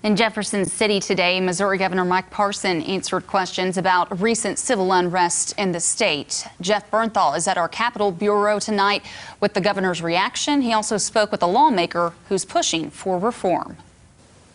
In Jefferson City today, Missouri Governor Mike Parson answered questions about recent civil unrest in the state. Jeff Bernthal is at our Capitol Bureau tonight with the governor's reaction. He also spoke with a lawmaker who's pushing for reform.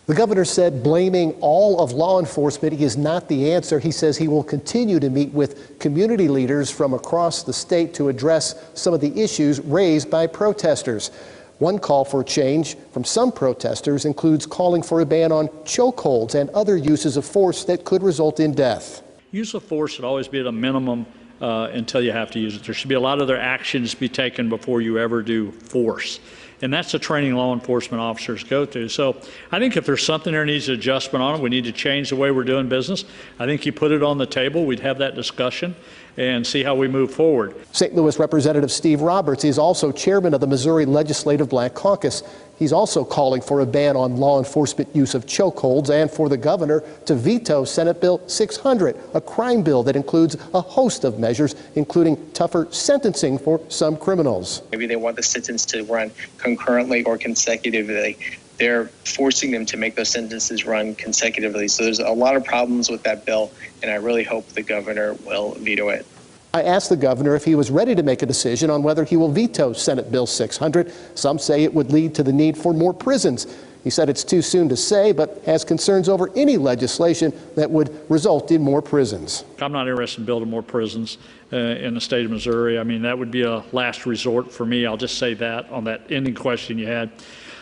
The governor said blaming all of law enforcement is not the answer. He says he will continue to meet with community leaders from across the state to address some of the issues raised by protesters. One call for change from some protesters includes calling for a ban on chokeholds and other uses of force that could result in death. Use of force should always be at a minimum until you have to use it. There should be a lot of other actions be taken before you ever do force. And that's the training law enforcement officers go through. So I think if there's something there needs adjustment on it, we need to change the way we're doing business. I think you put it on the table, we'd have that discussion and see how we move forward. St. Louis Representative Steve Roberts is also chairman of the Missouri Legislative Black Caucus. He's also calling for a ban on law enforcement use of chokeholds and for the governor to veto Senate Bill 600, a crime bill that includes a host of measures, including tougher sentencing for some criminals. Maybe they want the sentence to run concurrently or consecutively. They're forcing them to make those sentences run consecutively. So there's a lot of problems with that bill, and I really hope the governor will veto it. I asked the governor if he was ready to make a decision on whether he will veto Senate Bill 600. Some say it would lead to the need for more prisons. He said it's too soon to say, but has concerns over any legislation that would result in more prisons. I'm not interested in building more prisons in the state of Missouri. I mean, that would be a last resort for me. I'll just say that on that ending question you had.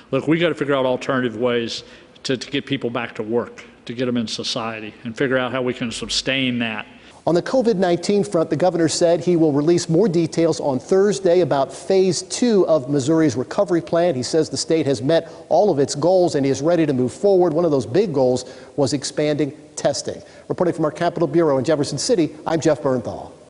Look, we got to figure out alternative ways to get people back to work, to get them in society, and figure out how we can sustain that. On the COVID-19 front, the governor said he will release more details on Thursday about phase 2 of Missouri's recovery plan. He says the state has met all of its goals and he is ready to move forward. One of those big goals was expanding testing. Reporting from our Capitol Bureau in Jefferson City, I'm Jeff Bernthal.